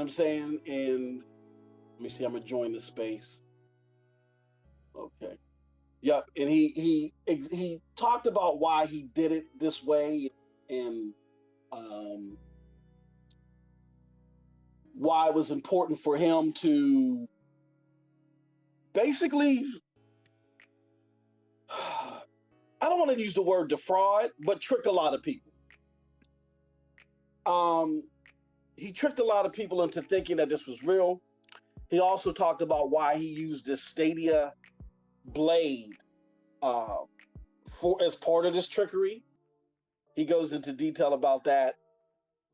I'm saying? And let me see, I'm gonna join the space. Okay. Yep. And he talked about why he did it this way and why it was important for him to basically, I don't want to use the word defraud, but trick a lot of people. He tricked a lot of people into thinking that this was real. He also talked about why he used this Stadia blade as part of this trickery. He goes into detail about that,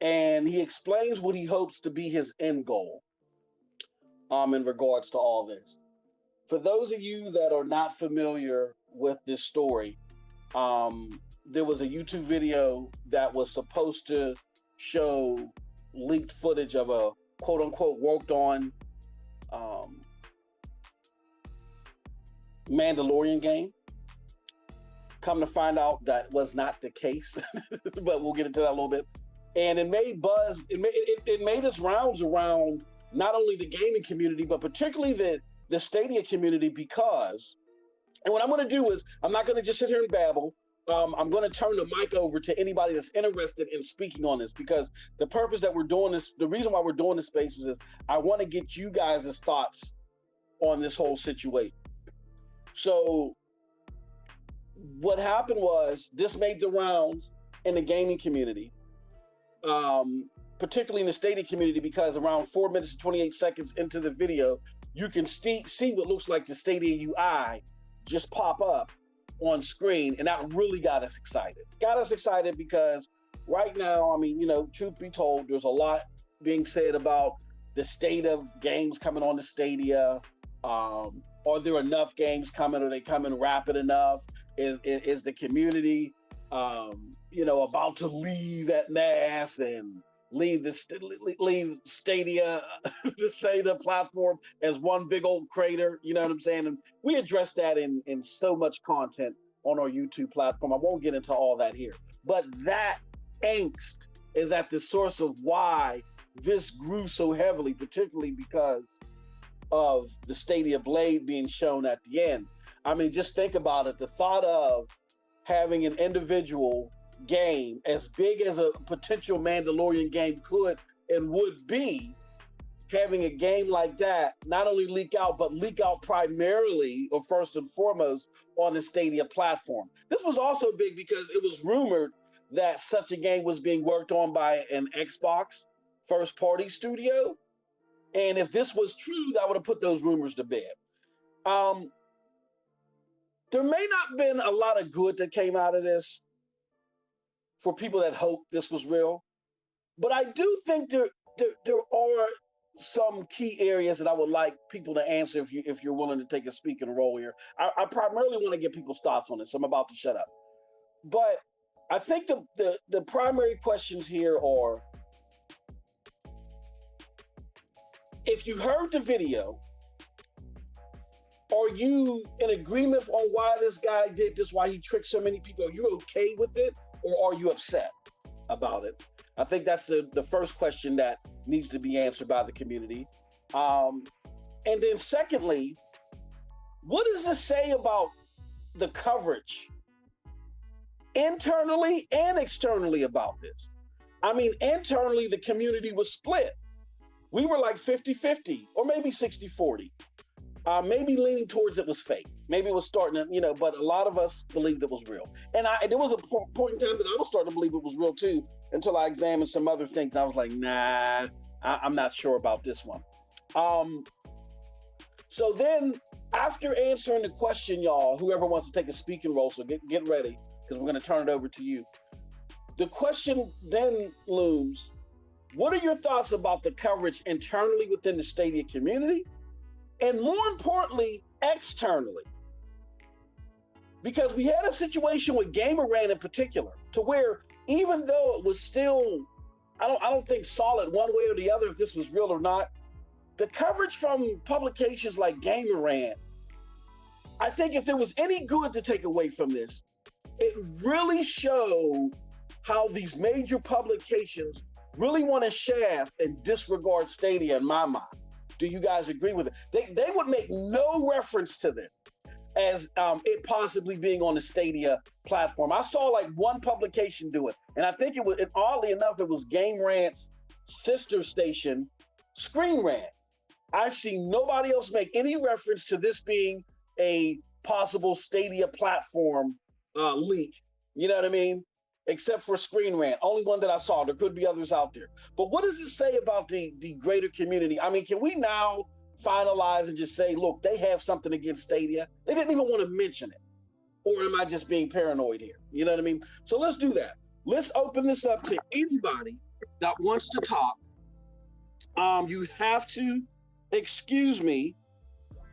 and he explains what he hopes to be his end goal in regards to all this. For those of you that are not familiar with this story, there was a YouTube video that was supposed to show leaked footage of a quote-unquote worked on Mandalorian game. Come to find out that was not the case, but we'll get into that a little bit. And it made buzz. It made its rounds around not only the gaming community, but particularly the Stadia community, because, and what I'm going to do is, I'm not going to just sit here and babble. I'm going to turn the mic over to anybody that's interested in speaking on this, because the purpose that we're doing this, the reason why we're doing this space is I want to get you guys' thoughts on this whole situation. So what happened was, this made the rounds in the gaming community, particularly in the Stadia community, because around 4 minutes and 28 seconds into the video, you can see what looks like the Stadia UI just pop up on screen, and that really got us excited. Got us excited because right now, I mean, truth be told, there's a lot being said about the state of games coming on the Stadia. Are there enough games coming? Are they coming rapid enough? Is the community, about to leave at mass and leave Stadia, the Stadia platform as one big old crater? You know what I'm saying? And we address that in so much content on our YouTube platform. I won't get into all that here, but that angst is at the source of why this grew so heavily, particularly because of the Stadia blade being shown at the end. I mean, just think about it. The thought of having an individual game as big as a potential Mandalorian game could and would be, having a game like that not only leak out, but leak out primarily, or first and foremost, on the Stadia platform. This was also big because it was rumored that such a game was being worked on by an Xbox first-party studio. And if this was true, that would have put those rumors to bed. There may not have been a lot of good that came out of this for people that hoped this was real, but I do think there are some key areas that I would like people to answer if you're willing to take a speaking role here. I primarily want to get people's thoughts on this, so I'm about to shut up. But I think the primary questions here are, if you heard the video, are you in agreement on why this guy did this, why he tricked so many people? Are you okay with it, or are you upset about it? I think that's the first question that needs to be answered by the community. And then secondly, what does this say about the coverage internally and externally about this? I mean, internally, the community was split. We were like 50-50, or maybe 60-40. Maybe leaning towards it was fake. Maybe it was starting to, but a lot of us believed it was real. And there was a point in time that I was starting to believe it was real too, until I examined some other things. I was like, nah, I'm not sure about this one. So then, after answering the question, y'all, whoever wants to take a speaking role, so get ready, because we're going to turn it over to you. The question then looms, what are your thoughts about the coverage internally within the Stadia community? And more importantly, externally. Because we had a situation with Gamerant in particular, to where even though it was still, I don't think solid one way or the other if this was real or not, the coverage from publications like Gamerant, I think if there was any good to take away from this, it really showed how these major publications really want to shaft and disregard Stadia in my mind. Do you guys agree with it? They would make no reference to them as it possibly being on the Stadia platform. I saw like one publication do it, and I think it was, and oddly enough, it was Game Rant's sister station, Screen Rant. I've seen nobody else make any reference to this being a possible Stadia platform leak. You know what I mean? Except for Screen Rant, only one that I saw. There could be others out there. But what does it say about the greater community? I mean, can we now finalize and just say, look, they have something against Stadia? They didn't even want to mention it. Or am I just being paranoid here? You know what I mean? So let's do that. Let's open this up to anybody that wants to talk. You have to excuse me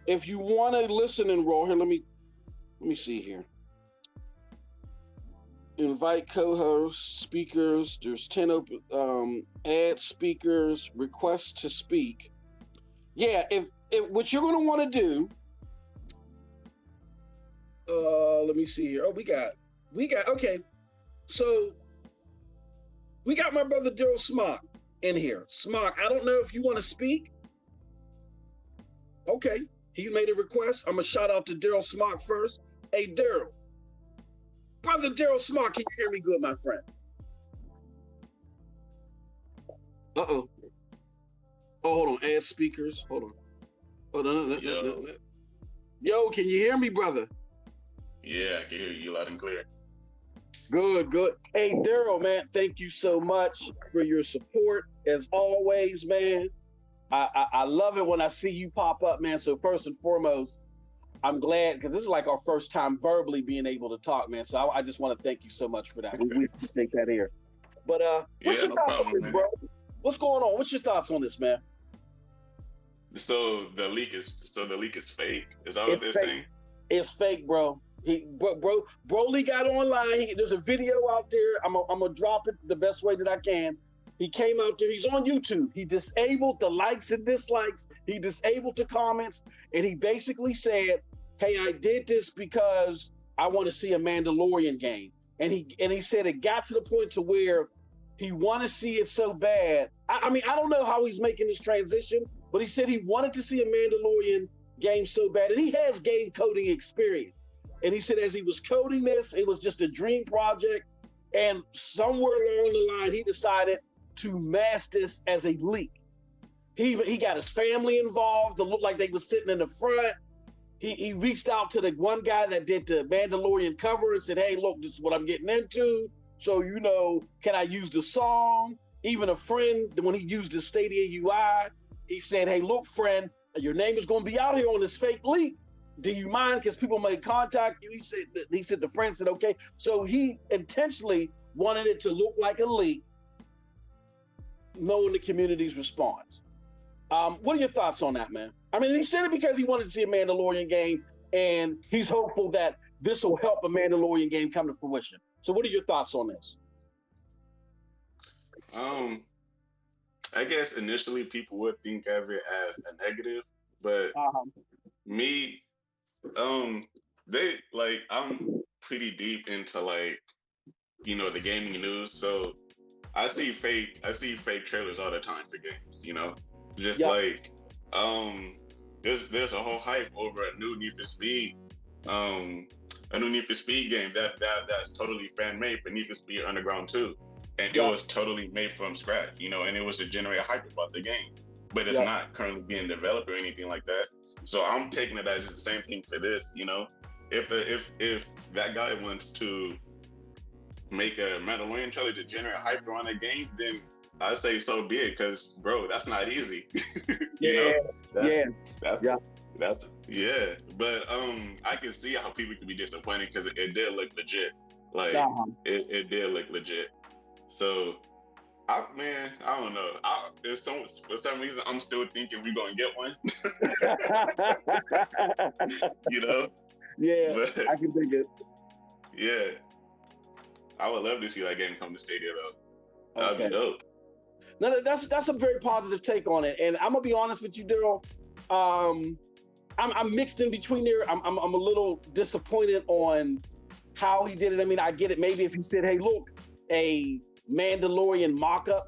if you want to listen and roll here. Let me see here. Invite co-hosts, speakers. There's 10 open. Add speakers. Request to speak. Yeah, if what you're going to want to do. Let me see here. Oh, we got. Okay, so we got my brother Daryl Smock in here. Smock, I don't know if you want to speak. Okay, he made a request. I'm gonna shout out to Daryl Smock first. Hey, Daryl. Brother Daryl Smock, can you hear me good, my friend? Uh-oh. Oh, hold on. Add speakers. Hold on. Oh, no. Yo, can you hear me, brother? Yeah, I can hear you loud and clear. Good. Hey, Daryl, man, thank you so much for your support. As always, man, I love it when I see you pop up, man. So first and foremost, I'm glad, because this is like our first time verbally being able to talk, man. So I just want to thank you so much for that. We appreciate that here. But what's your thoughts on this, bro? What's going on? What's your thoughts on this, man? So the leak is fake. Is that what they're saying? It's fake, bro. Broly got online. There's a video out there. I'm gonna drop it the best way that I can. He came out there. He's on YouTube. He disabled the likes and dislikes. He disabled the comments, and he basically said, "Hey, I did this because I want to see a Mandalorian game." And he said it got to the point to where he want to see it so bad. I mean, I don't know how he's making this transition, but he said he wanted to see a Mandalorian game so bad, and he has game coding experience. And he said as he was coding this, it was just a dream project, and somewhere along the line, he decided to mask this as a leak. He got his family involved. It looked like they were sitting in the front. He reached out to the one guy that did the Mandalorian cover and said, "Hey, look, this is what I'm getting into. So, can I use the song?" Even a friend, when he used the Stadia UI, he said, "Hey, look, friend, your name is going to be out here on this fake leak. Do you mind? Because people may contact you." He said the friend said, "Okay." So he intentionally wanted it to look like a leak, knowing the community's response. What are your thoughts on that, man? I mean, he said it because he wanted to see a Mandalorian game, and he's hopeful that this will help a Mandalorian game come to fruition. So what are your thoughts on this? I guess initially people would think of it as a negative, but me, I'm pretty deep into the gaming news, so I see fake trailers all the time for games, just there's a whole hype over a new Need for Speed, game that's totally fan made for Need for Speed Underground 2, and it was totally made from scratch, and it was to generate hype about the game, but it's not currently being developed or anything like that. So I'm taking it as the same thing for this, if that guy wants to make a Mandalorian trailer to generate hype around a game, then I say so be it, because bro, that's not easy. But I can see how people can be disappointed because it did look legit. It did look legit. So I don't know. For some reason, I'm still thinking we're gonna get one. Yeah, but, I can think it. Yeah, I would love to see that game come to Stadia though. That'd be dope. No, that's a very positive take on it, and I'm gonna be honest with you, Daryl. I'm mixed in between there. I'm a little disappointed on how he did it. I mean, I get it. Maybe if he said, "Hey, look, a Mandalorian mock-up,"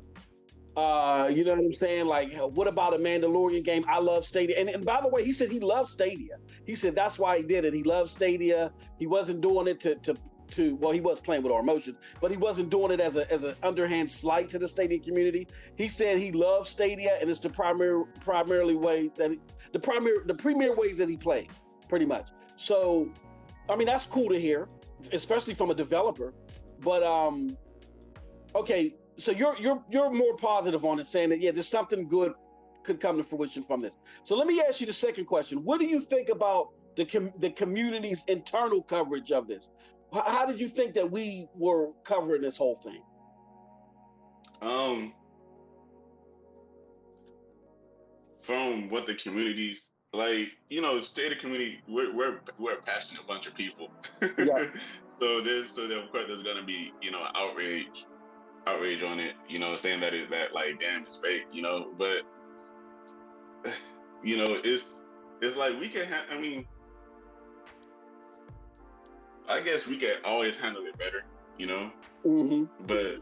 You know what I'm saying? Like, what about a Mandalorian game? I love Stadia. And by the way, he said he loves Stadia. He said that's why he did it. He loves Stadia. He wasn't doing it to well, he was playing with our emotions, but he wasn't doing it as an underhand slight to the Stadia community. He said he loves Stadia, and it's the primarily way that the premier ways that he played, pretty much. So, I mean, that's cool to hear, especially from a developer. But okay. So you're more positive on it, saying that there's something good could come to fruition from this. So let me ask you the second question: what do you think about the community's internal coverage of this? How did you think that we were covering this whole thing? From what the communities like, state of community, we're a passionate bunch of people. Yeah. So there, of course there's gonna be outrage on it, saying that like, damn, it's fake, but it's like we can I mean, I guess we can always handle it better, Mm-hmm. but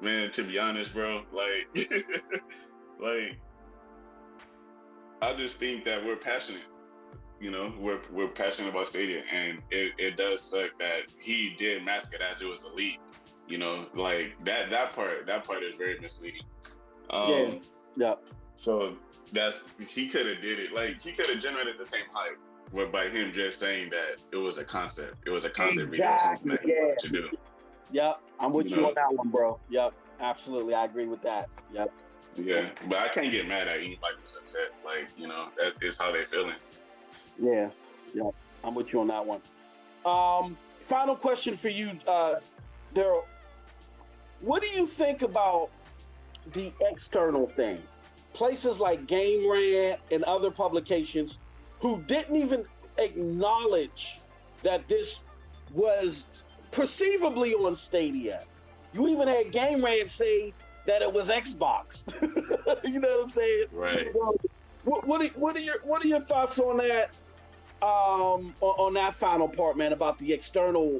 man, to be honest, bro, like like I just think that we're passionate. We're passionate about Stadia, and it does suck that he did mask it as it was a leak. Like that part is very misleading. Yeah. So he could have did it. Like, he could have generated the same hype, but by him just saying that it was a concept. It was a concept Exactly. video, something that he wanted to do. Yep. I'm with you on that one, bro. Yep. Absolutely. I agree with that. Yep. Yeah, but I can't get mad at anybody who's upset. Like, that is how they're feeling. Yeah. I'm with you on that one. Final question for you, Daryl. What do you think about the external thing? Places like Game Rant and other publications who didn't even acknowledge that this was perceivably on Stadia. You even had Game Rant say that it was Xbox. You know what I'm saying? Right. So, what are your thoughts on that? On that final part, man, about the external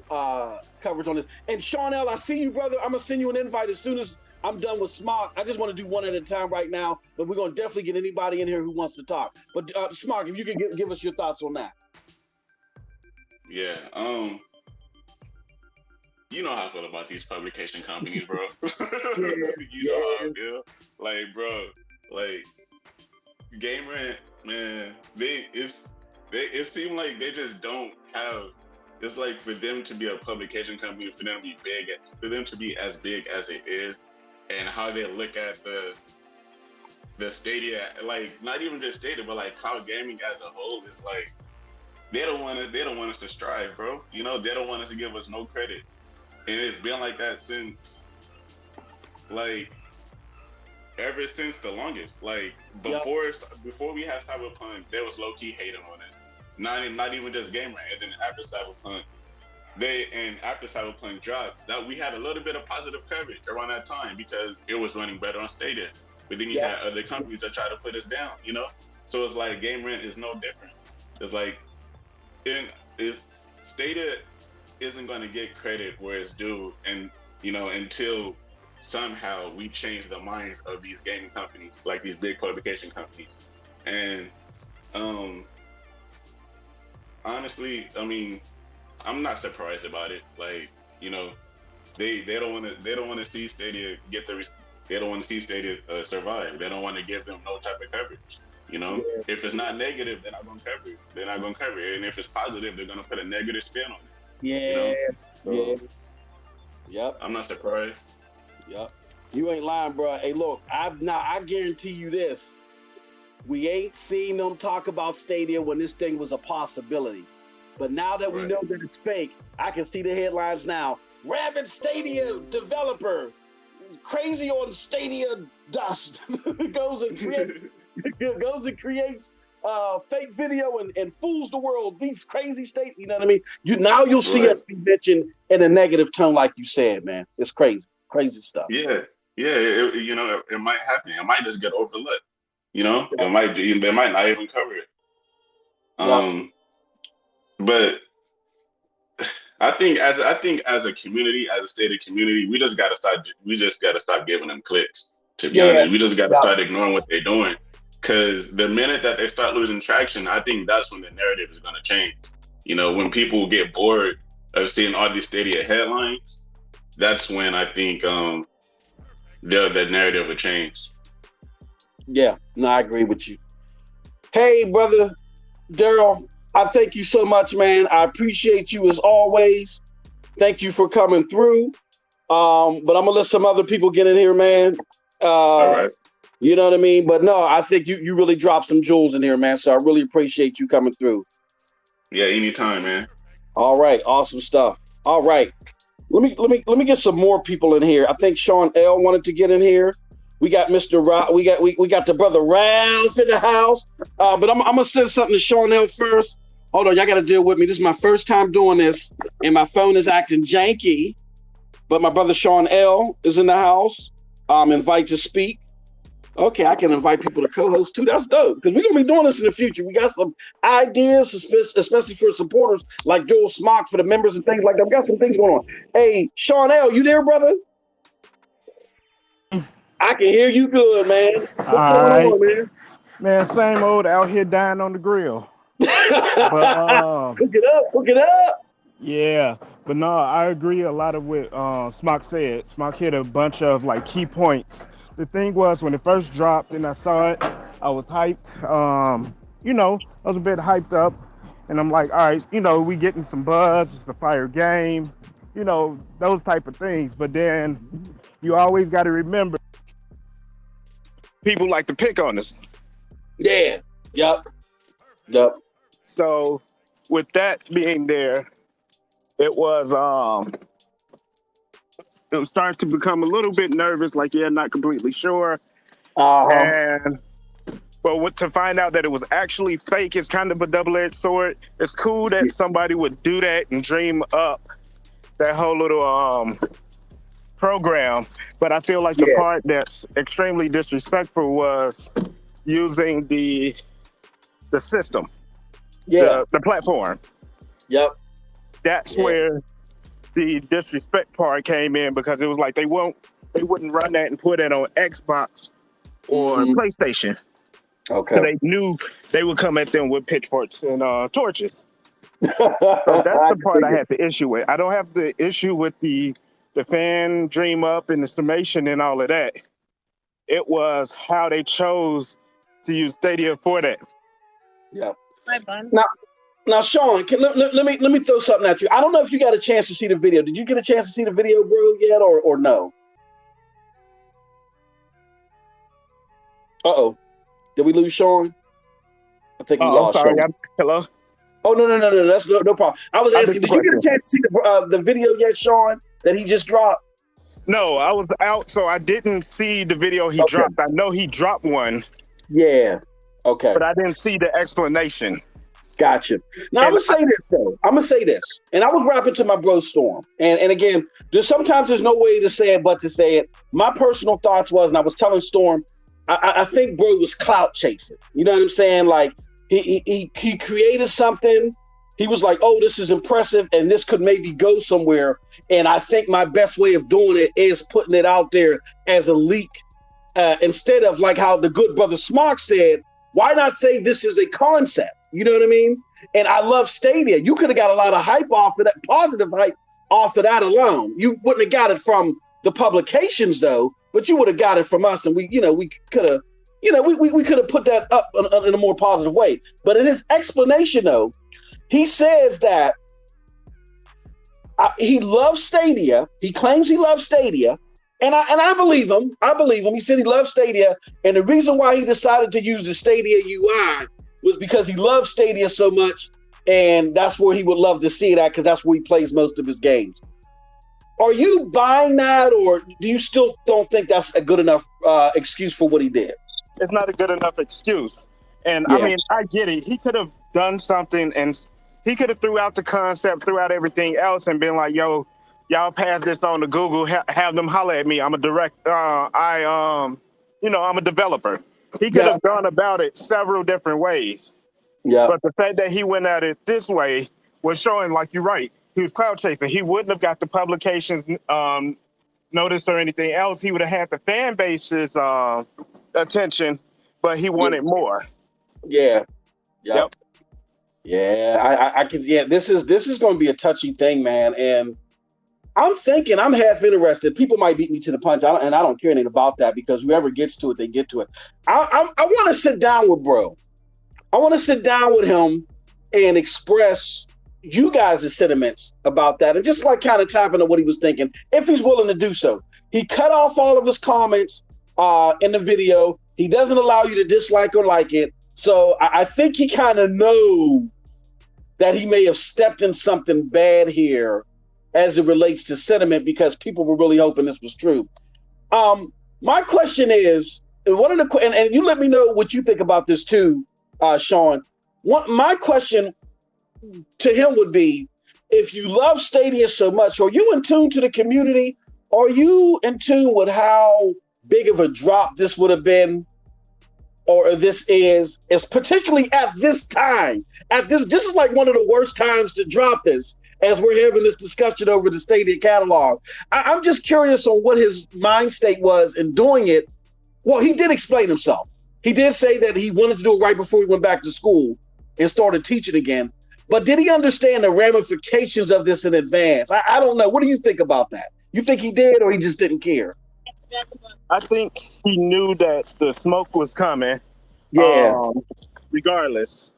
coverage on this. And Sean L, I see you, brother. I'm gonna send you an invite as soon as I'm done with Smock. I just want to do one at a time right now, but we're gonna definitely get anybody in here who wants to talk. But Smock, if you can give us your thoughts on that. Yeah. You know how I feel about these publication companies, bro. You know how I feel. Like, bro, like, Game Rant, man, it seems like they just don't have. It's like, for them to be a publication company, for them to be big, for them to be as big as it is, and how they look at the Stadia, like, not even just Stadia, but like cloud gaming as a whole, is like, they don't want us to strive, bro. They don't want us to give us no credit. And it's been like that since, like, ever since the longest. Like, before we had Cyberpunk, there was low-key hating on us. Not even just Game Rant. And then after Cyberpunk dropped, that we had a little bit of positive coverage around that time because it was running better on Stadia. But then you had other companies that try to put us down, So it's like, Game Rant is no different. It's like, Stadia isn't going to get credit where it's due, and until somehow we change the minds of these gaming companies, like these big publication companies. And honestly, I mean, I'm not surprised about it. Like, they don't want to see Stadia they don't want to see Stadia survive. They don't want to give them no type of coverage. If it's not negative, they're not going to cover it. They're not going to cover it. And if it's positive, they're going to put a negative spin on it. Yep. I'm not surprised. Yep. You ain't lying, bro. Hey, look, I guarantee you this. We ain't seen them talk about Stadia when this thing was a possibility. But now that we know that it's fake, I can see the headlines now. Rabid Stadia developer, crazy on Stadia dust, goes and creates fake video and fools the world. These crazy states, you know what I mean? You'll see us be mentioned in a negative tone, like you said, man. It's crazy stuff. Yeah. It might happen. It might just get overlooked. They might not even cover it. But I think as a community, as a stated community, we just gotta stop giving them clicks. To be Yeah, honest, we just gotta yeah, start ignoring what they're doing. Because the minute that they start losing traction, I think that's when the narrative is gonna change. When people get bored of seeing all these Stadia headlines, that's when I think the narrative will change. yeah. No, I agree with you. Hey, brother Daryl, I thank you so much, man. I appreciate you as always. Thank you for coming through. But I'm gonna let some other people get in here, man. All Uh, right. you know what I mean? But no, I think you really dropped some jewels in here, man. So I really appreciate you coming through. Yeah, anytime, man. All right, awesome stuff. All right. Let me get some more people in here. I think Sean L wanted to get in here. We got Mr. We got the brother Ralph in the house. But I'm gonna send something to Sean L first. Hold on, y'all gotta deal with me. This is my first time doing this, and my phone is acting janky. But my brother Sean L is in the house. Invite to speak. Okay, I can invite people to co-host too. That's dope because we're gonna be doing this in the future. We got some ideas, especially for supporters like Joel Smock for the members and things like that. We got some things going on. Hey, Sean L, you there, brother? I can hear you good, man. What's All going right, on, man? man. Same old out here dying on the grill. But cook it up. yeah. But no, I agree a lot of what Smock said. Smock hit a bunch of like key points. The thing was when it first dropped and I saw it, I was hyped. I was a bit hyped up, and I'm like, all right, we getting some buzz. It's a fire game. Those type of things. But then you always got to remember people like to pick on us. Yeah. Yep. So with that being there, it was starting to become a little bit nervous, like not completely sure. And to find out that it was actually fake is kind of a double-edged sword. It's cool that somebody would do that and dream up that whole little program, but I feel like the part that's extremely disrespectful was using the system, the platform. Yep. That's where the disrespect part came in, because it was like they wouldn't run that and put it on Xbox or PlayStation. Okay. So they knew they would come at them with pitchforks and torches. So that's the part I had the issue with. I don't have the issue with the fan dream up and the summation and all of that. It was how they chose to use Stadia for that. Yeah. Now, Sean, let me throw something at you. I don't know if you got a chance to see the video. Did you get a chance to see the video, bro, yet, or no? Uh-oh. Did we lose Sean? I think we lost sorry. Sean. Hello? Oh, no. That's no problem. I was asking, did you get a chance to see the video yet, Sean, that he just dropped? No, I was out, so I didn't see the video he dropped. I know he dropped one. Yeah. Okay. But I didn't see the explanation. Gotcha. Now, I'm going to say this, though. I'm going to say this. And I was rapping to my bro Storm. And again, sometimes there's no way to say it but to say it. My personal thoughts was, and I was telling Storm, I think bro was clout chasing. You know what I'm saying? Like, he created something. He was like, oh, this is impressive, and this could maybe go somewhere. And I think my best way of doing it is putting it out there as a leak. Instead of like how the good brother Smock said, why not say this is a concept? You know what I mean? And I love Stadia. You could have got a lot of hype off of that, positive hype off of that alone. You wouldn't have got it from the publications though, but you would have got it from us, and we could have, we could have put that up in a more positive way. But in his explanation though, he says that he loves Stadia. He claims he loves Stadia. And I believe him. He said he loves Stadia. And the reason why he decided to use the Stadia UI was because he loves Stadia so much. And that's where he would love to see it at, because that's where he plays most of his games. Are you buying that, or do you still don't think that's a good enough excuse for what he did? It's not a good enough excuse. And I mean, I get it. He could have done something, and he could have threw out the concept, threw out everything else, and been like, yo, y'all pass this on to Google, have them holler at me. I'm a I'm a developer. He could have gone about it several different ways. Yeah. But the fact that he went at it this way was showing, like, you're right. He was cloud chasing. He wouldn't have got the publications notice or anything else. He would have had the fan base's attention, but he wanted more. Yeah. Yep. Yeah. I can. Yeah. This is going to be a touchy thing, man. And I'm thinking, I'm half interested. People might beat me to the punch, and I don't care anything about that because whoever gets to it, they get to it. I want to sit down with bro. I want to sit down with him and express you guys' sentiments about that, and just like kind of tap into what he was thinking, if he's willing to do so. He cut off all of his comments in the video. He doesn't allow you to dislike or like it. So I think he kind of knows that he may have stepped in something bad here as it relates to sentiment, because people were really hoping this was true. My question is, and you let me know what you think about this too, Sean. My question to him would be, if you love Stadia so much, are you in tune to the community? Are you in tune with how big of a drop this would have been, or this is particularly at this time? This is like one of the worst times to drop this, as we're having this discussion over the Stadia catalog. I'm just curious on what his mind state was in doing it. Well, he did explain himself. He did say that he wanted to do it right before he went back to school and started teaching again. But did he understand the ramifications of this in advance? I don't know. What do you think about that? You think he did, or he just didn't care? I think he knew that the smoke was coming. Yeah. Regardless.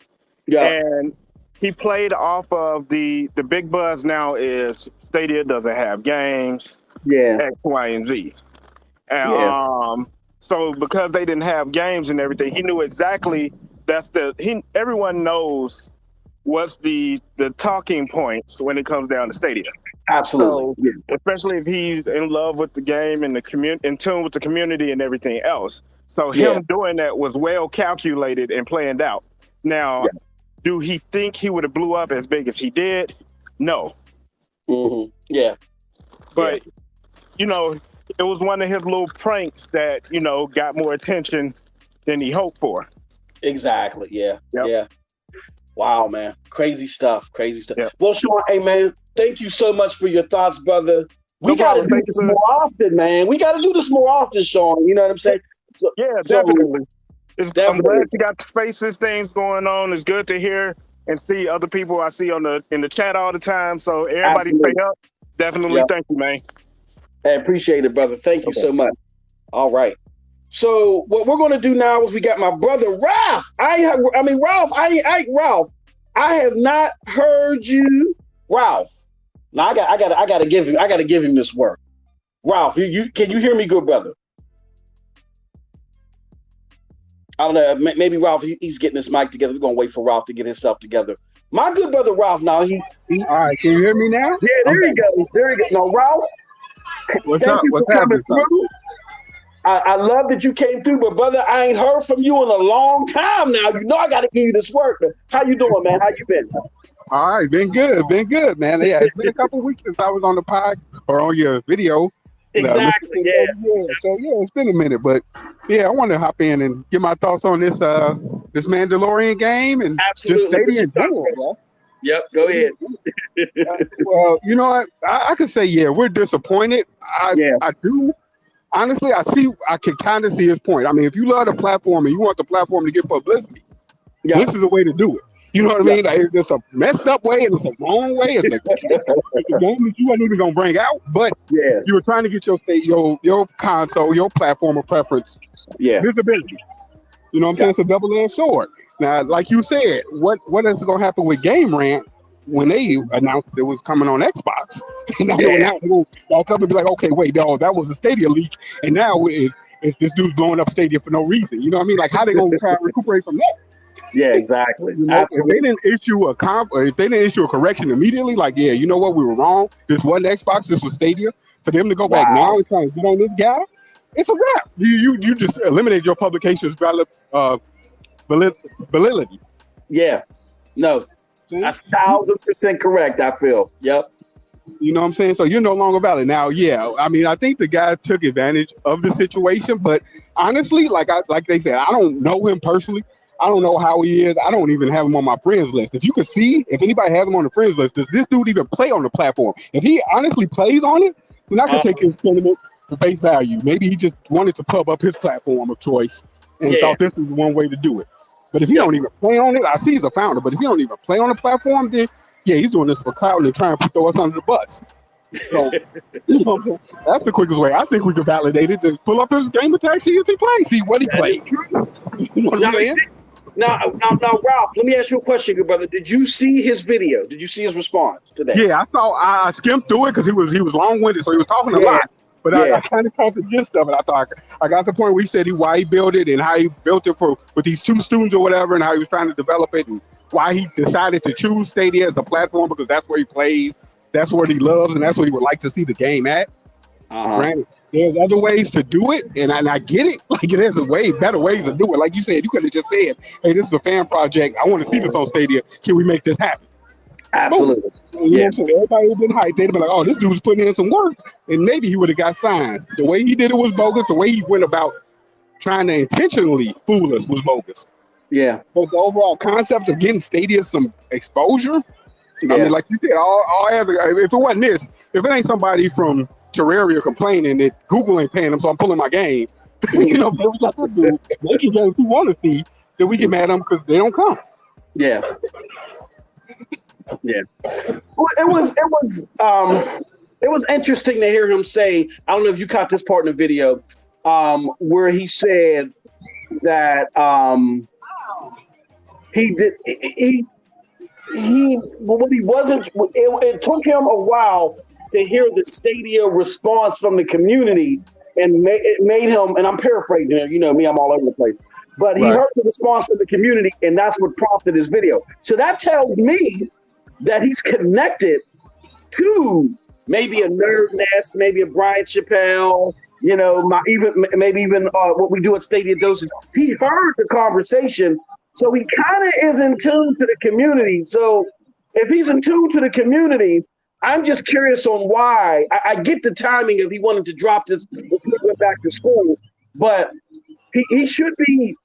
Yeah. And he played off of the big buzz now is Stadia doesn't have games. Yeah. X, Y, and Z. And so because they didn't have games and everything, he knew exactly everyone knows what's the talking points when it comes down to Stadia. Absolutely. So, especially if he's in love with the game and in tune with the community and everything else. So him doing that was well calculated and planned out. Now, do he think he would have blew up as big as he did? No. Mm-hmm. Yeah. But, it was one of his little pranks that, got more attention than he hoped for. Exactly. Yeah. Yep. Yeah. Wow, man. Crazy stuff. Yep. Well, Sean, hey, man, thank you so much for your thoughts, brother. We got to do this more often, man. We got to do this more often, Sean. You know what I'm saying? So, definitely. I'm glad you got the Spaces things going on. It's good to hear and see other people I see in the chat all the time. So everybody stay up. Definitely. Thank you, man. I appreciate it, brother. Thank you so much. All right. So what we're going to do now is we got my brother Ralph. Ralph. I have not heard you, Ralph. Now I got to give him this work. Ralph, can you hear me, good brother? I don't know. Maybe Ralph, he's getting his mic together. We're going to wait for Ralph to get himself together. My good brother Ralph, now he all right, can you hear me now? Yeah, there you go. Now, Ralph, What's thank up? you for coming through. I love that you came through, but brother, I ain't heard from you in a long time now. I got to give you this work. How you doing, man? How you been? All right, been good, man. Yeah, it's been a couple weeks since I was on the pod or on your video. Exactly. So it's been a minute, but I want to hop in and get my thoughts on this Mandalorian game and absolutely. Just in general. Yep, go ahead. Well, you know what? I could say we're disappointed. I do. Honestly, I can kind of see his point. I mean, if you love the platform and you want the platform to get publicity, this is the way to do it. You know what I mean? Like, it's just a messed up way and it's a wrong way. It's a game that you weren't even gonna bring out, but you were trying to get your console, your platform of preference, visibility. You know what I'm saying? It's a double-edged sword. Now, like you said, what is going to happen with Game Rant when they announced it was coming on Xbox? And now they'll walk up and be like, okay, wait, no, that was a Stadia leak, and now it's this dude's blowing up Stadia for no reason. You know what I mean? Like, how they going to try to recuperate from that? Yeah, exactly. If they didn't issue a correction immediately, like, you know what, we were wrong. This wasn't Xbox, this was Stadia. For them to go back now and try to get on this guy, it's a wrap. You just eliminate your publication's validity. Yeah. No. 1,000% correct, I feel. Yep. You know what I'm saying? So you're no longer valid. Now, I think the guy took advantage of the situation, but honestly, like they said, I don't know him personally. I don't know how he is. I don't even have him on my friends list. If you could see, if anybody has him on the friends list, does this dude even play on the platform? If he honestly plays on it, then I could take his sentiment for face value. Maybe he just wanted to pub up his platform of choice and thought this was one way to do it. But if he don't even play on it, I see he's a founder, but if he don't even play on the platform, then he's doing this for clout and trying to throw us under the bus. So that's the quickest way. I think we can validate it. Just pull up his game attack, see if he plays, see what he plays. You know what I'm saying? Now, Ralph, let me ask you a question, good brother. Did you see his video? Did you see his response today? Yeah, I skimmed through it because he was long-winded, so he was talking a lot. But I kind of caught the gist of it. I thought I got to the point where he said why he built it and how he built it with these 2 students or whatever, and how he was trying to develop it, and why he decided to choose Stadia as the platform because that's where he plays, that's what he loves, and that's where he would like to see the game at. Granted, there's other ways to do it, and I get it. Like there's way better ways to do it. Like you said, you could have just said, "Hey, this is a fan project. I want to see this on Stadia. Can we make this happen?" Absolutely. So everybody would have been hyped. They'd have been like, "Oh, this dude's putting in some work," and maybe he would have got signed. The way he did it was bogus. The way he went about trying to intentionally fool us was bogus. Yeah. But the overall concept of getting Stadia some exposure, I mean, like you said, if it wasn't this, if it ain't somebody from Terraria complaining that Google ain't paying them, so I'm pulling my game, you know, if they can get who want to see, then we get mad at them because they don't come. Yeah. Yeah. Well, it was interesting to hear him say, I don't know if you caught this part in the video, where he said that it took him a while to hear the Stadia response from the community, and it made him, and I'm paraphrasing here, you know me, I'm all over the place, but he heard the response from the community, and that's what prompted his video. So that tells me that he's connected to maybe a Nerd Nest, maybe a Brian Chappelle, you know, maybe even what we do at Stadia Dosage. He heard the conversation, so he kind of is in tune to the community. So if he's in tune to the community, I'm just curious on why. I get the timing of he wanted to drop this before he went back to school, but he should be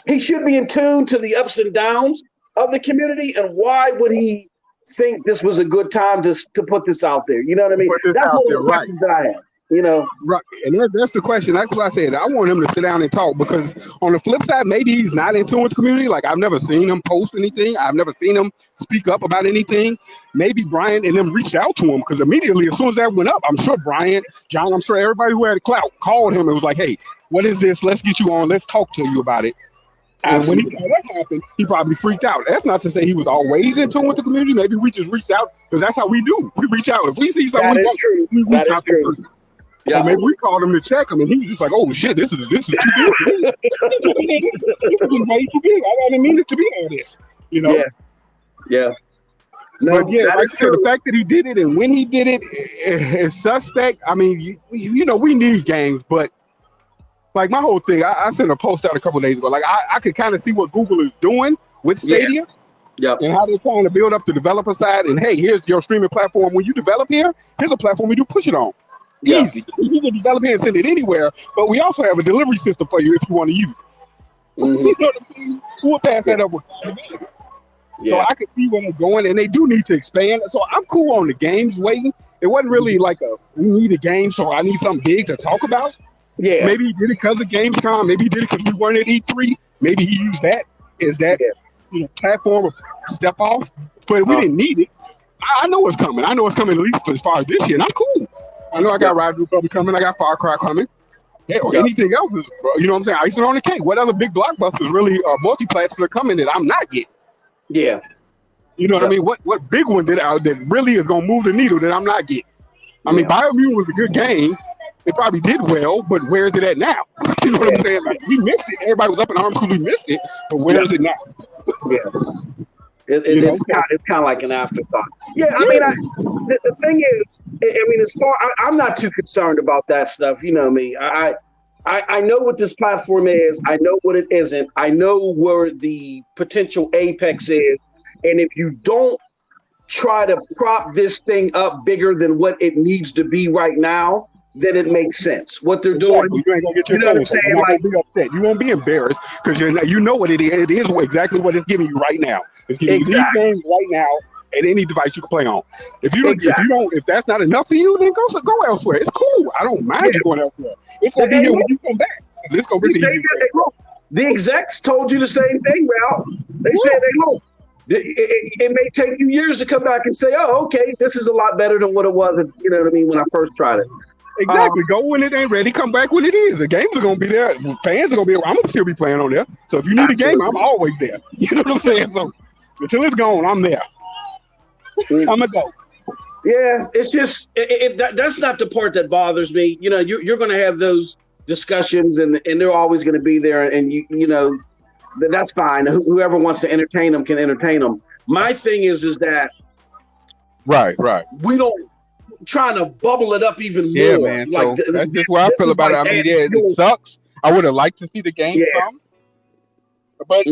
in tune to the ups and downs of the community. And why would he think this was a good time to put this out there? You know what I mean? That's one of the questions that I have. You know, right? And that's the question. That's what I said. I want him to sit down and talk, because on the flip side, maybe he's not in tune with the community. Like I've never seen him post anything. I've never seen him speak up about anything. Maybe Brian and them reached out to him, because immediately as soon as that went up, I'm sure Brian, John, I'm sure everybody who had a clout called him and was like, "Hey, what is this? Let's get you on. Let's talk to you about it." And when he saw that happen, he probably freaked out. That's not to say he was always in tune with the community. Maybe we just reached out because that's how we do. We reach out if we see something. That is true. That is true. So maybe we called him to check him, and he was like, "Oh shit, this is too big. This is way too big. I didn't mean it to be all this." You know? Yeah. No, but like the fact that he did it and when he did it is suspect. I mean, you know, we need games, but like my whole thing, I sent a post out a couple of days ago. Like I could kind of see what Google is doing with Stadia. Yep. And how they're trying to build up the developer side. And hey, here's your streaming platform. When you develop here's a platform you do push it on. Yeah. Easy. You can develop here and send it anywhere, but we also have a delivery system for you if you want to use it. Mm-hmm. You know what I mean? We'll pass that up with So I can see where they're going, and they do need to expand. So I'm cool on the games waiting. It wasn't really like we need a game, so I need something big to talk about. Yeah. Maybe he did it because of Gamescom. Maybe he did it because we weren't at E3. Maybe he used that as that platform of step off. But we didn't need it. I know it's coming. I know it's coming at least as far as this year, and I'm cool. I know I got Rise of the Republic coming. I got Far Cry coming. Yeah, or anything else, you know what I'm saying? Icing on the cake. What other big blockbusters really are multiplats that are coming that I'm not getting? Yeah. You know what I mean? What big one that really is going to move the needle that I'm not getting? I mean, Biomutant was a good game. It probably did well, but where is it at now? You know what I'm saying? Like, we missed it. Everybody was up in arms because we missed it, but where is it now? Yeah. It's kind of like an afterthought. Yeah, I mean, the thing is, I mean, as far I'm not too concerned about that stuff. You know me. I know what this platform is. I know what it isn't. I know where the potential apex is. And if you don't try to prop this thing up bigger than what it needs to be right now, then it makes sense. What they're doing, you ain't gonna get your you know what I'm saying? You're not Like, gonna be upset. You won't be embarrassed because you know what it is. It is exactly what it's giving you right now. It's giving you these games right now and any device you can play on. If that's not enough for you, then go elsewhere. It's cool. I don't mind you going elsewhere. It's gonna be here when you come back. It's gonna be easy. The execs told you the same thing, Ralph. They said, "Hey, look, it may take you years to come back and say, oh, okay, this is a lot better than what it was, you know what I mean, when I first tried it." Exactly. Go when it ain't ready. Come back when it is. The games are gonna be there. Fans are gonna be. I'm gonna still be playing on there. So if you need a game, I'm always there. You know what I'm saying? So until it's gone, I'm there. I'm gonna go. Yeah, it's just that's not the part that bothers me. You know, you're gonna have those discussions, and they're always gonna be there, and you know. That's fine. Whoever wants to entertain them can entertain them. My thing is that right. We don't trying to bubble it up even more. Yeah, man. Like so that's just where I feel about it. I mean, it sucks. I would have liked to see the game come, but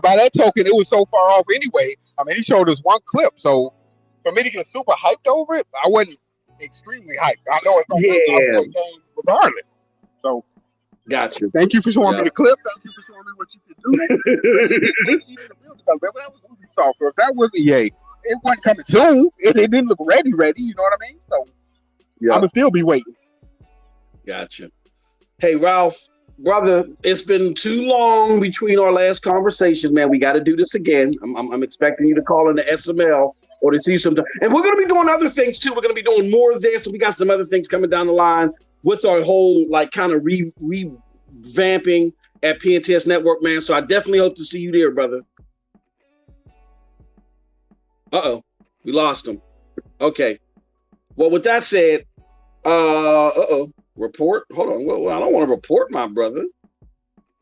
by that token, it was so far off anyway. I mean, he showed us one clip, so for me to get super hyped over it, I wasn't extremely hyped. I know it's gonna be a game regardless. So. Gotcha. Thank you for showing me the clip. Thank you for showing me what you can do. So if that was EA, it wasn't coming soon. It didn't look ready. You know what I mean? So I'm gonna still be waiting. Gotcha. Hey, Ralph, brother, it's been too long between our last conversation, man. We got to do this again. I'm expecting you to call in the SML or to see some. And we're gonna be doing other things too. We're gonna be doing more of this, and we got some other things coming down the line. With our whole kind of revamping at PNTS Network, man. So I definitely hope to see you there, brother. We lost him. Okay. Well, with that said, report. Hold on. Well, I don't want to report my brother.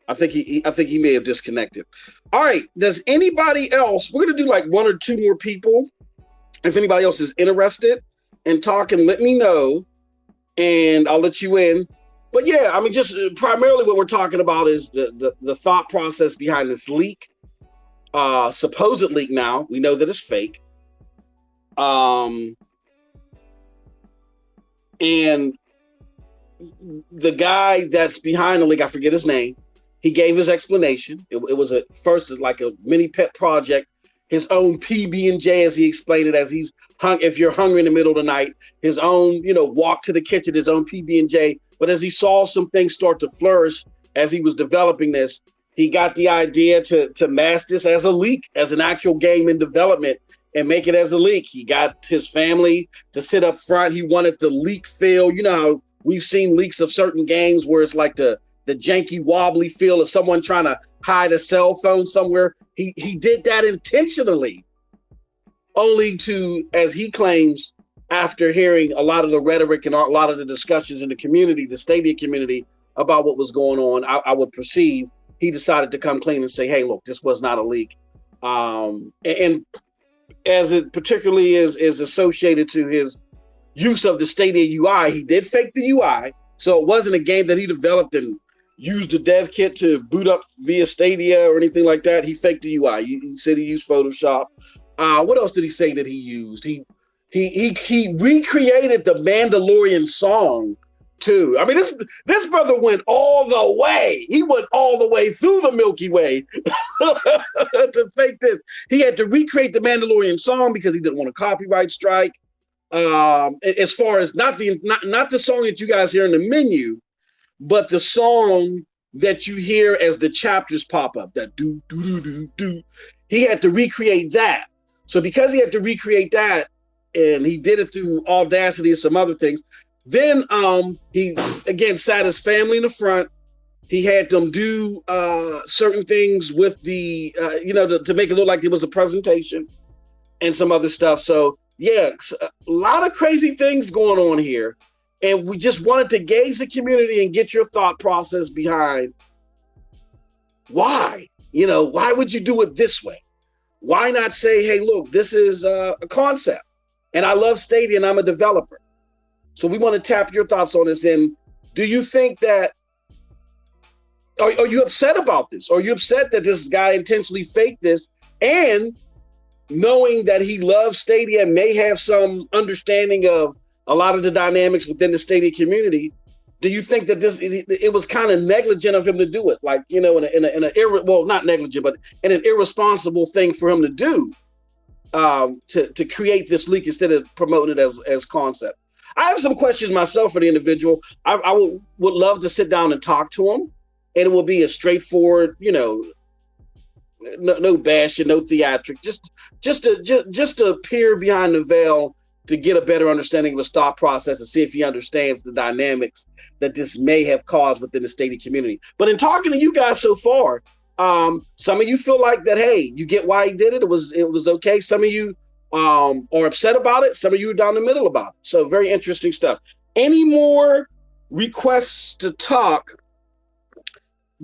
I think he may have disconnected. All right. Does anybody else? We're gonna do like one or two more people. If anybody else is interested in talking, let me know. And I'll let you in. But yeah, I mean, just primarily what we're talking about is the thought process behind this leak. Supposed leak now. We know that it's fake. And the guy that's behind the leak, I forget his name, he gave his explanation. It was first like a mini pet project, his own PB&J, as he explained it, as he's if you're hungry in the middle of the night, his own, walk to the kitchen, his own PB&J. But as he saw some things start to flourish as he was developing this, he got the idea to mask this as a leak, as an actual game in development, and make it as a leak. He got his family to sit up front. He wanted the leak feel. You know how we've seen leaks of certain games where it's like the janky wobbly feel of someone trying to hide a cell phone somewhere. He did that intentionally, only to, as he claims, after hearing a lot of the rhetoric and a lot of the discussions in the community, the Stadia community, about what was going on, I would perceive he decided to come clean and say, hey, look, this was not a leak. And as it particularly is associated to his use of the Stadia UI, he did fake the UI. So it wasn't a game that he developed and used the dev kit to boot up via Stadia or anything like that. He faked the UI. He said he used Photoshop. What else did he say that he used? He recreated the Mandalorian song too. I mean, this brother went all the way. He went all the way through the Milky Way to fake this. He had to recreate the Mandalorian song because he didn't want a copyright strike. As far as not the song that you guys hear in the menu, but the song that you hear as the chapters pop up, that do do do do do. He had to recreate that. So because he had to recreate that, and he did it through Audacity and some other things, then he again sat his family in the front. He had them do certain things with the to make it look like it was a presentation and some other stuff. So yeah, a lot of crazy things going on here. And we just wanted to gauge the community and get your thought process behind why. Why would you do it this way? Why not say, hey, look, this is a concept. And I love Stadia and I'm a developer. So we want to tap your thoughts on this. And do you think that, are you upset about this? Are you upset that this guy intentionally faked this? And knowing that he loves Stadia and may have some understanding of a lot of the dynamics within the Stadia community. Do you think that it was kind of negligent of him to do it? Like, in not negligent, but in an irresponsible thing for him to do, to create this leak instead of promoting it as concept. I have some questions myself for the individual. I would love to sit down and talk to him, and it will be a straightforward, no bashing, no theatric, just to appear behind the veil to get a better understanding of his thought process and see if he understands the dynamics that this may have caused within the Stadia community. But in talking to you guys so far, some of you feel like that, hey, you get why he did it. It was okay. Some of you are upset about it. Some of you are down the middle about it. So very interesting stuff. Any more requests to talk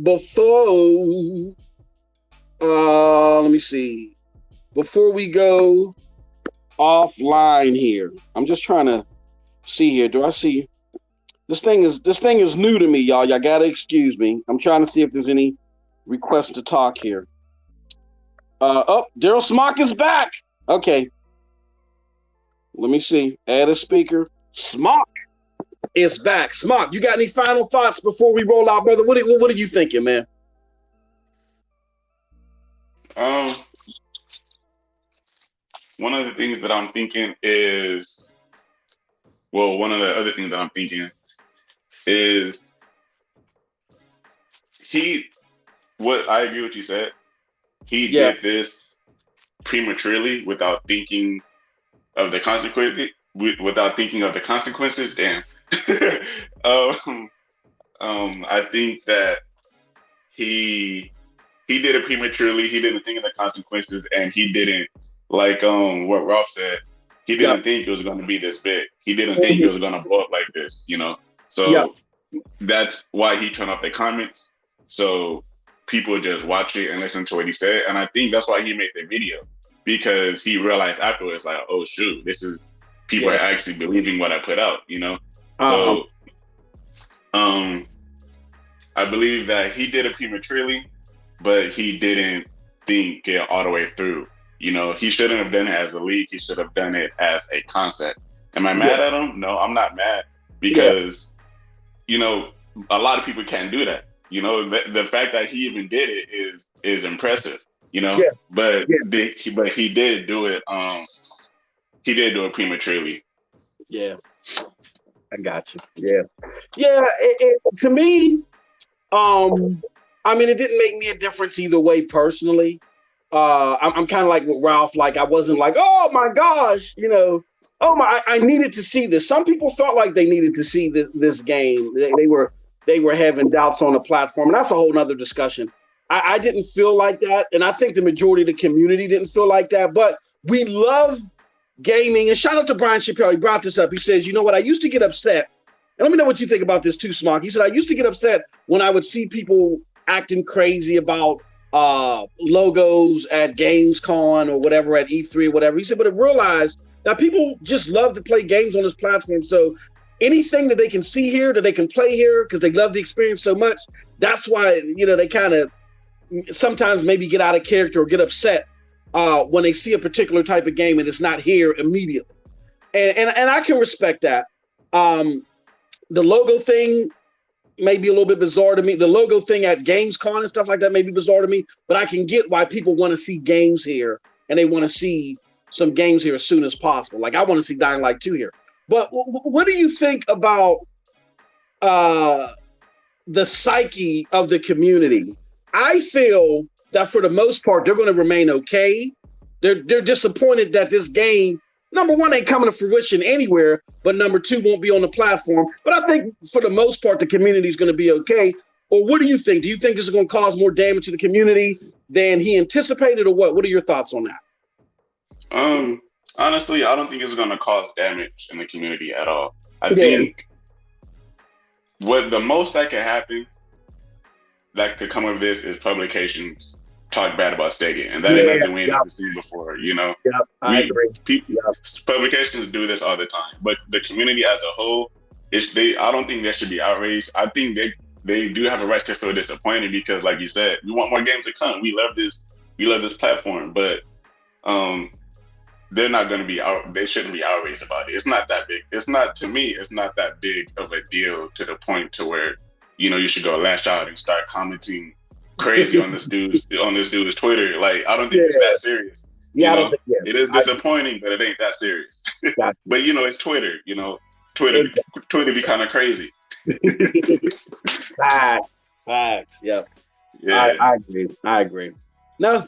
before, let me see, before we go offline here? I'm just trying to see here. Do I see this thing is new to me, y'all. Y'all gotta excuse me. I'm trying to see if there's any requests to talk here. Daryl Smock is back. Okay. Let me see. Add a speaker. Smock is back. Smock, you got any final thoughts before we roll out, brother? What are you thinking, man? One of the things that I'm thinking is, one of the other things that I'm thinking is I agree with what you said. He did this prematurely without thinking of the consequences. Damn. I think that he did it prematurely. He didn't think of the consequences, and he didn't, like what Ralph said, he didn't think it was going to be this big. He didn't think it was going to blow up like this, So that's why he turned off the comments. So people just watch it and listen to what he said. And I think that's why he made the video, because he realized afterwards, like, oh shoot, this is people are actually believing what I put out, So I believe that he did it prematurely, but he didn't think it all the way through. He shouldn't have done it as a leak. He should have done it as a concept. Am I mad at him? No, I'm not mad, because, a lot of people can't do that. The fact that he even did it is impressive, but he did do it. He did do it prematurely. Yeah. I got you. Yeah. Yeah. To me, it didn't make me a difference either way personally. I'm kind of like with Ralph. Like, I wasn't like, oh my gosh, I needed to see this. Some people felt like they needed to see this game. They were having doubts on the platform, and that's a whole nother discussion. I didn't feel like that, and I think the majority of the community didn't feel like that. But we love gaming, and shout out to Brian Chappelle. He brought this up. He says, you know what? I used to get upset, and let me know what you think about this too, Smock. He said, I used to get upset when I would see people acting crazy about logos at Gamescom or whatever, at E3 or whatever. He said, but I realized that people just love to play games on this platform. So anything that they can see here, that they can play here, because they love the experience so much, that's why, they kind of sometimes maybe get out of character or get upset when they see a particular type of game and it's not here immediately. And I can respect that. The logo thing may be a little bit bizarre to me. The logo thing at Gamescom and stuff like that may be bizarre to me, but I can get why people want to see games here and they want to see some games here as soon as possible. Like, I want to see Dying Light 2 here. But what do you think about the psyche of the community? I feel that for the most part, they're going to remain okay. They're disappointed that this game, number one, ain't coming to fruition anywhere, but number two, won't be on the platform. But I think for the most part, the community is going to be okay. Or what do you think? Do you think this is going to cause more damage to the community than he anticipated, or what? What are your thoughts on that? Honestly, I don't think it's going to cause damage in the community at all. I think what the most that could happen, that could come of this, is publications talk bad about Stadia, and that ain't nothing we ain't never seen before. I agree. Publications do this all the time, but the community as a whole, I don't think they should be outraged. I think they do have a right to feel disappointed, because, like you said, we want more games to come. We love this platform, but they're not going to be out. They shouldn't be outraged about it. It's not that big. It's not, to me, it's not that big of a deal to the point to where, you should go lash out and start commenting crazy on this dude's Twitter. Like, I don't think it's that serious. Yeah, it is disappointing, but it ain't that serious. But it's Twitter. Twitter be kind of crazy. Facts. Yeah. I agree. No,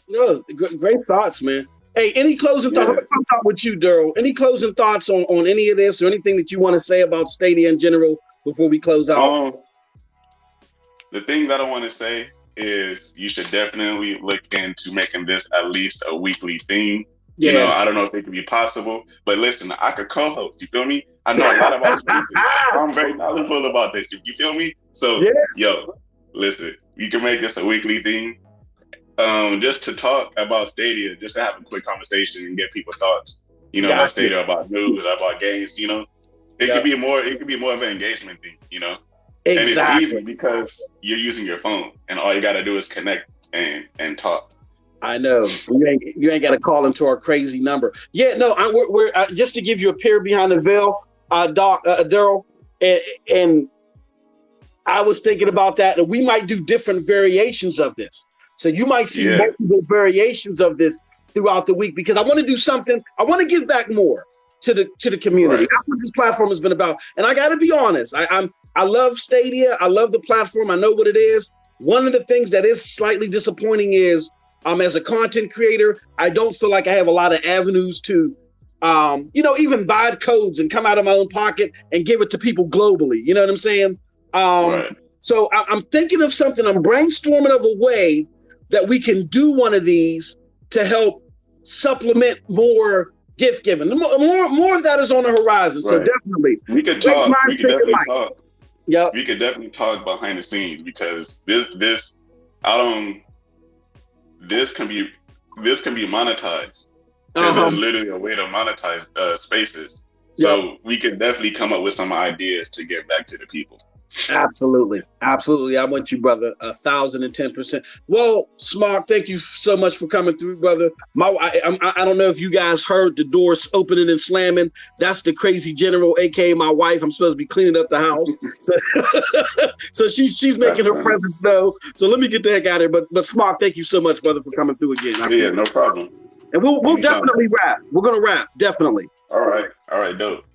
great thoughts, man. Hey, any closing thoughts? I'm going to talk with you, Daryl. Any closing thoughts on any of this or anything that you want to say about Stadia in general before we close out? The thing that I want to say is you should definitely look into making this at least a weekly thing. Yeah. I don't know if it could be possible, but listen, I could co-host. You feel me? I know a lot about spaces. I'm very knowledgeable about this. You feel me? So, listen, you can make this a weekly thing. Just to talk about Stadia, just to have a quick conversation and get people's thoughts. About Stadia, about news, about games. It could be more. It could be more of an engagement thing. Exactly. And it's easy because you're using your phone, and all you got to do is connect and talk. I know you ain't got to call into our crazy number. Yeah, no, we're just to give you a peer behind the veil, Daryl, and I was thinking about that, and we might do different variations of this. So you might see multiple variations of this throughout the week because I want to do something. I want to give back more to the community. Right. That's what this platform has been about. And I got to be honest, I love Stadia. I love the platform. I know what it is. One of the things that is slightly disappointing is, as a content creator, I don't feel like I have a lot of avenues to, even buy codes and come out of my own pocket and give it to people globally. You know what I'm saying? So I'm thinking of something. I'm brainstorming of a way that we can do one of these to help supplement more gift giving. More of that is on the horizon. Right. So definitely, we could talk. We could definitely talk. Yep. We could definitely talk behind the scenes because this can be monetized. There's literally a way to monetize spaces. So we can definitely come up with some ideas to give back to the people. Absolutely. I want you, brother, 1,010%. Well, Smart, thank you so much for coming through, brother. I don't know if you guys heard the doors opening and slamming. That's the crazy general, aka my wife. I'm supposed to be cleaning up the house, so she's making her presence known. So let me get the heck out of here. But Smart, thank you so much, brother, for coming through again. Yeah, no problem. And we'll definitely wrap. We're gonna wrap, definitely. All right, dope.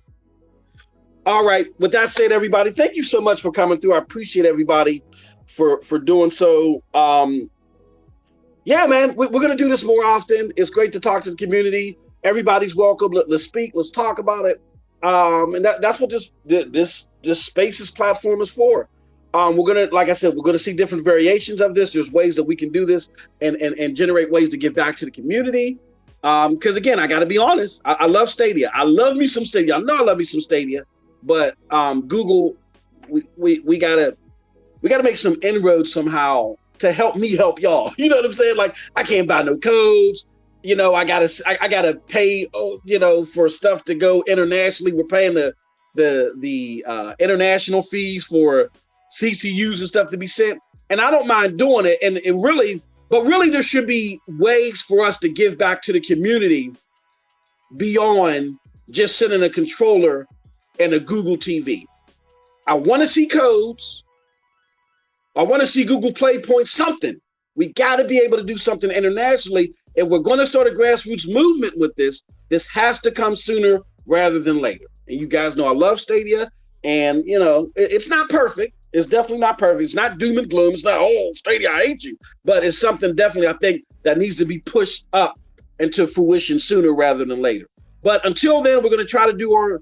All right. With that said, everybody, thank you so much for coming through. I appreciate everybody for doing so. Yeah, man, we're going to do this more often. It's great to talk to the community. Everybody's welcome. Let's speak. Let's talk about it. And that's what this Spaces platform is for. We're going to, like I said, we're going to see different variations of this. There's ways that we can do this and generate ways to give back to the community. Because again, I got to be honest. I love Stadia. I love me some Stadia. I know I love me some Stadia. But Google, we gotta make some inroads somehow to help me help y'all. You know what I'm saying? Like I can't buy no codes. I gotta pay. For stuff to go internationally. We're paying the international fees for CCUs and stuff to be sent. And I don't mind doing it. And really, there should be ways for us to give back to the community beyond just sending a controller and a Google TV. I want to see codes. I want to see Google Play points, something. We got to be able to do something internationally. If we're going to start a grassroots movement with this has to come sooner rather than later. And you guys know I love Stadia. And, it's not perfect. It's definitely not perfect. It's not doom and gloom. It's not, Stadia, I hate you. But it's something definitely, I think, that needs to be pushed up into fruition sooner rather than later. But until then, we're going to try to do our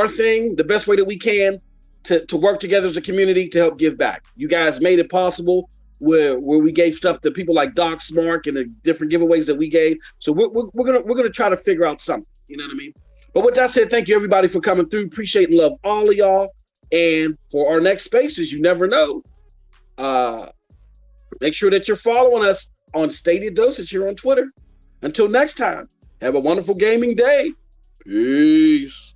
thing the best way that we can to work together as a community to help give back. You guys made it possible where we gave stuff to people like Doc Smart and the different giveaways that we gave. So we're gonna try to figure out something. You know what I mean? But with that said, thank you everybody for coming through. Appreciate and love all of y'all. And for our next spaces, you never know. Make sure that you're following us on Stadia Dosage here on Twitter. Until next time, have a wonderful gaming day. Peace.